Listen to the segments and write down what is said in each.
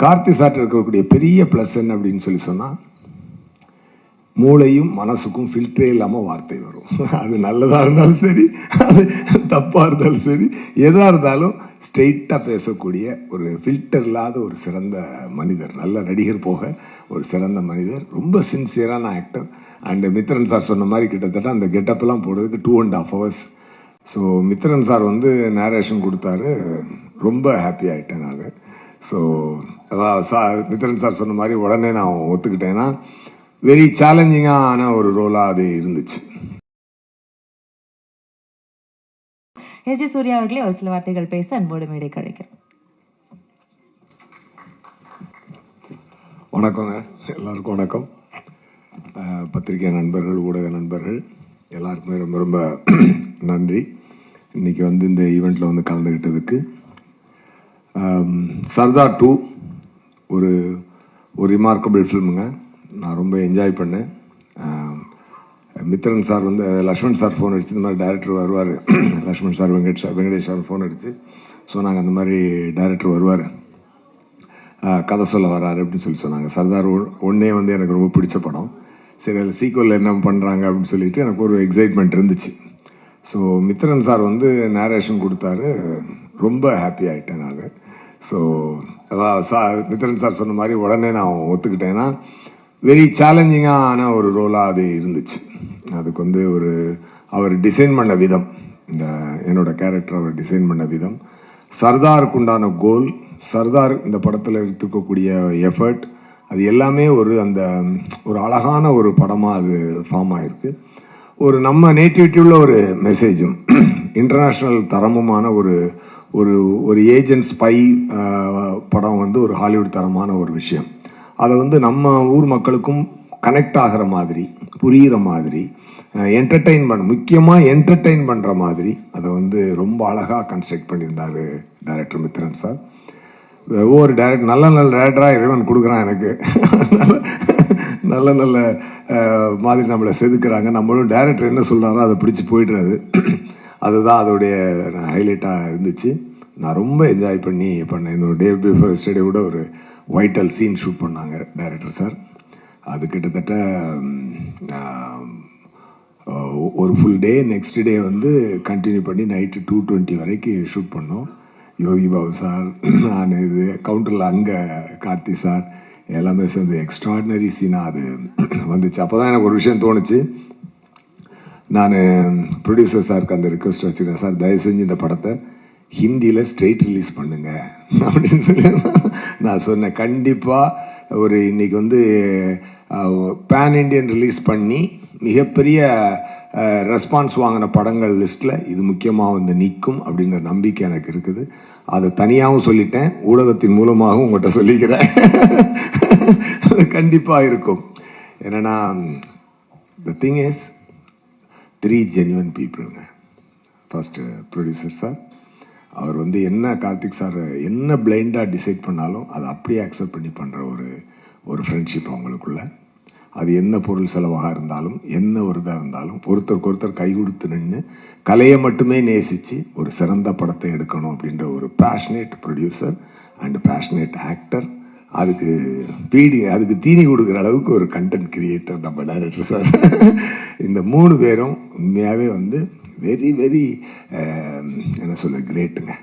கார்த்தி சார்ட்ட இருக்கக்கூடிய பெரிய ப்ளஸ் என்ன அப்படின்னு சொன்னால், மூளையும் மனசுக்கும் ஃபில்டரே இல்லாமல் வார்த்தை வரும். அது நல்லதாக இருந்தாலும் சரி, அது தப்பாக இருந்தாலும் சரி, எதாக இருந்தாலும் ஸ்ட்ரெயிட்டாக பேசக்கூடிய ஒரு ஃபில்டர் இல்லாத ஒரு சிறந்த மனிதர், நல்ல நடிகர் போக ஒரு சிறந்த மனிதர், ரொம்ப சின்சியரான ஆக்டர். அண்டு மித்ரன் சார் சொன்ன மாதிரி கிட்டத்தட்ட அந்த கெட்டப்லாம் போடுறதுக்கு 2.5 hours. ஸோ மித்ரன் சார் வந்து நேரேஷன் கொடுத்தாரு, ரொம்ப ஹாப்பி ஆகிட்டேன் நான். ஸோ அதான் மித்ரன் சார் சொன்ன மாதிரி உடனே நான் ஒத்துக்கிட்டேன்னா வெரி சேலஞ்சிங்கான ஒரு ரோலாக அது இருந்துச்சு. எஸ் ஜே சூர்யா அவர்களே ஒரு சில வார்த்தைகள் பேச அன்போடு மேடை கிடைக்கும். வணக்கங்க, எல்லாருக்கும் வணக்கம். பத்திரிகை நண்பர்கள், ஊடக நண்பர்கள் எல்லாருக்குமே ரொம்ப ரொம்ப நன்றி. இன்றைக்கி வந்து இந்த ஈவெண்ட்டில் வந்து கலந்துக்கிட்டதுக்கு. சர்தார் 2 ஒரு ரிமார்க்கபிள் ஃபில்முங்க. நான் ரொம்ப என்ஜாய் பண்ணேன். மித்ரன் சார் வந்து லக்ஷ்மண் சார் ஃபோன் அடிச்சு இந்த மாதிரி டைரக்டர் வருவார், Lakshman sir Venkatesh sir phone அடிச்சு சொன்னாங்க அந்த மாதிரி டைரக்டர் வருவார், கதை சொல்ல வராரு அப்படின்னு சொன்னாங்க. சர்தார் 1 வந்து எனக்கு ரொம்ப பிடிச்ச படம். சரி, அதில் சீக்வல் என்ன பண்ணுறாங்க அப்படின்னு சொல்லிட்டு எனக்கு ஒரு எக்ஸைட்மெண்ட் இருந்துச்சு. ஸோ மித்ரன் சார் வந்து நேரேஷன் கொடுத்தாரு, ரொம்ப ஹாப்பி ஆகிட்டேன் நான். ஸோ அதான் மித்ரன் சார் சொன்ன மாதிரி உடனே நான் ஒத்துக்கிட்டேன்னா வெரி சேலஞ்சிங்கான ஒரு ரோலாக அது இருந்துச்சு. அதுக்கு வந்து அவர் டிசைன் பண்ண விதம், இந்த என்னோட கேரக்டர் அவர் டிசைன் பண்ண விதம், சர்தாருக்கு உண்டான கோல், சர்தார் இந்த படத்தில் எடுத்துக்கக்கூடிய எஃபர்ட், அது எல்லாமே ஒரு அழகான ஒரு படமாக அது ஃபார்ம் ஆகிருக்கு. நம்ம நேட்டிவிட்டியுள்ள ஒரு மெசேஜும் இன்டர்நேஷ்னல் தரமுமான ஒரு ஏஜென்ட் ஸ்பை படம் வந்து ஒரு ஹாலிவுட் தரமான ஒரு விஷயம். அதை வந்து நம்ம ஊர் மக்களுக்கும் கனெக்ட் ஆகிற மாதிரி, புரிகிற மாதிரி, முக்கியமாக என்டர்டெயின் பண்ணுற மாதிரி அதை வந்து ரொம்ப அழகாக கன்ஸ்ட்ரக்ட் பண்ணியிருந்தார் டைரக்டர் மித்ரன் சார். ஒவ்வொரு நல்ல டேரக்டராக இறைவன் கொடுக்குறான் எனக்கு. நல்ல மாதிரி நம்மளை செதுக்குறாங்க. நம்மளும் டைரக்டர் என்ன சொல்கிறாரோ அதை பிடிச்சி போயிடுறது. அதுதான் அதோடைய ஹைலைட்டாக இருந்துச்சு. நான் ரொம்ப என்ஜாய் பண்ணேன். இந்த டே பிஃபோர் எஸ்டர்டே கூட ஒரு வைட்டல் சீன் ஷூட் பண்ணாங்க டைரக்டர் சார். அது கிட்டத்தட்ட ஒரு ஃபுல் டே, நெக்ஸ்ட் டே வந்து கண்டினியூ பண்ணி நைட்டு 2:20 வரைக்கும் ஷூட் பண்ணோம். யோகி பாபு சார், நான் இது கவுண்டரில் அங்கே கார்த்தி சார் எல்லாமே சேர்ந்து எக்ஸ்ட்ராடினரி சீனாக அது வந்துச்சு. அப்போ தான் எனக்கு ஒரு விஷயம் தோணுச்சு. நான் ப்ரொடியூசர் சாருக்கு அந்த ரிக்வெஸ்ட் வச்சுருக்கேன், சார் தயவு செஞ்சு இந்த படத்தை ஹிந்தியில் ஸ்ட்ரெயிட் ரிலீஸ் பண்ணுங்க அப்படின்னு சொல்லி நான் சொன்னேன். கண்டிப்பாக இன்றைக்கி வந்து பேன் இண்டியன் ரிலீஸ் பண்ணி மிகப்பெரிய ரெஸ்பான்ஸ் வாங்கின படங்கள் லிஸ்ட்டில் இது முக்கியமாக வந்து நிற்கும் அப்படின்ற நம்பிக்கை எனக்கு இருக்குது. அதை தனியாகவும் சொல்லிட்டேன், ஊடகத்தின் மூலமாகவும் உங்கள்கிட்ட சொல்லிக்கிறேன். கண்டிப்பாக இருக்கும். என்னென்னா த திங் இஸ் 3 ஜென்யூன் பீப்புளுங்க. ஃபஸ்ட்டு ப்ரொடியூசர் சார், அவர் வந்து என்ன கார்த்திக் சார் என்ன பிளைண்டாக டிசைட் பண்ணாலும் அதை அப்படியே அக்செப்ட் பண்ணி பண்ணுற ஒரு ஃப்ரெண்ட்ஷிப் அவங்களுக்குள்ள. அது என்ன பொருள் செலவாக இருந்தாலும், என்ன ஒரு இதாக இருந்தாலும், ஒருத்தருக்கு ஒருத்தர் கை கொடுத்து நின்று கலையை மட்டுமே நேசித்து ஒரு சிறந்த படத்தை எடுக்கணும் அப்படின்ற ஒரு passionate producer and passionate actor. அதுக்கு தீனி கொடுக்குற அளவுக்கு ஒரு கண்டென்ட் கிரியேட்டர் நம்ம டைரக்டர் சார். இந்த 3 பேரும் உண்மையாகவே வந்து வெரி வெரி என்ன சொல்ல கிரேட்டுங்க.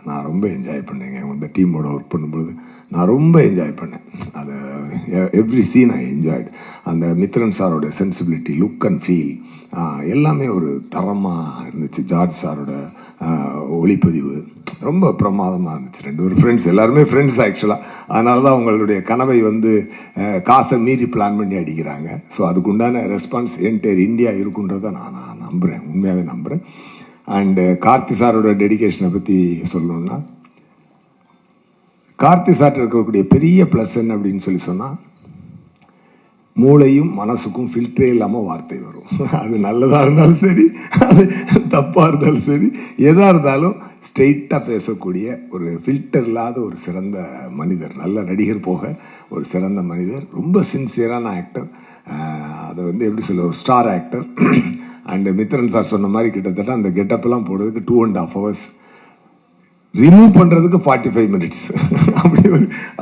நான் ரொம்ப என்ஜாய் பண்ணேங்க. இந்த டீமோட ஒர்க் பண்ணும்பொழுது நான் ரொம்ப என்ஜாய் பண்ணேன். அதை எவ்ரி சீன் ஐ என்ஜாய்டு. அந்த மித்ரன் சாரோட சென்சிபிலிட்டி, லுக் அண்ட் ஃபீல் எல்லாமே ஒரு தரமாக இருந்துச்சு. ஜார்ஜ் சாரோட ஒளிப்பதிவு ரொம்ப பிரமாதமாக இருந்துச்சு. 2 பேரும் ஃப்ரெண்ட்ஸ், எல்லாருமே ஃப்ரெண்ட்ஸ் ஆக்சுவலாக. அதனால தான் அவங்களுடைய கனவை வந்து காசை மீறி பிளான் பண்ணி அடிக்கிறாங்க. ஸோ அதுக்குண்டான ரெஸ்பான்ஸ் என்டையர் இந்தியா இருக்குன்றதை நான் நம்புகிறேன், உண்மையாகவே நம்புகிறேன். அண்டு கார்த்தி சாரோட டெடிகேஷனை பற்றி சொல்லணுன்னா, கார்த்தி சார்ட்ட இருக்கக்கூடிய பெரிய ப்ளஸ் என்ன அப்படின்னு சொன்னால், மூளையும் மனசுக்கும் ஃபில்டரே இல்லாமல் வார்த்தை வரும். அது நல்லதாக இருந்தாலும் சரி, அது தப்பாக இருந்தாலும் சரி, எதாக இருந்தாலும் ஸ்ட்ரெயிட்டாக பேசக்கூடிய ஒரு ஃபில்டர் இல்லாத ஒரு சிறந்த மனிதர், நல்ல நடிகர் போக ஒரு சிறந்த மனிதர், ரொம்ப சின்சியரான ஆக்டர். அதை வந்து எப்படி சொல்ல, ஒரு star actor. And Mithran sir சொன்ன மாதிரி கிட்டத்தட்ட அந்த கெட்டப்லாம் போடுறதுக்கு 2.5 hours. ரிமூவ் பண்ணுறதுக்கு 45 மினிட்ஸ்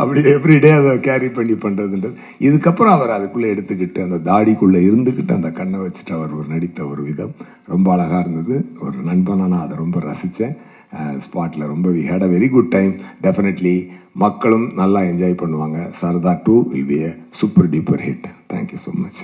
அப்படி எவ்ரிடே அதை கேரி பண்ணி பண்ணுறதுன்றது. இதுக்கப்புறம் அவர் அதுக்குள்ளே எடுத்துக்கிட்டு அந்த தாடிக்குள்ளே இருந்துக்கிட்டு அந்த கண்ணை வச்சுட்டு அவர் ஒரு நடித்த ஒரு விதம் ரொம்ப அழகாக இருந்தது. ஒரு நண்பனாக நான் அதை ரொம்ப ரசித்தேன். ஸ்பாட்டில் ரொம்ப we had a very good time. Definitely மக்களும் நல்லா என்ஜாய் பண்ணுவாங்க. Sardar 2 will be a super duper hit. Thank you so much.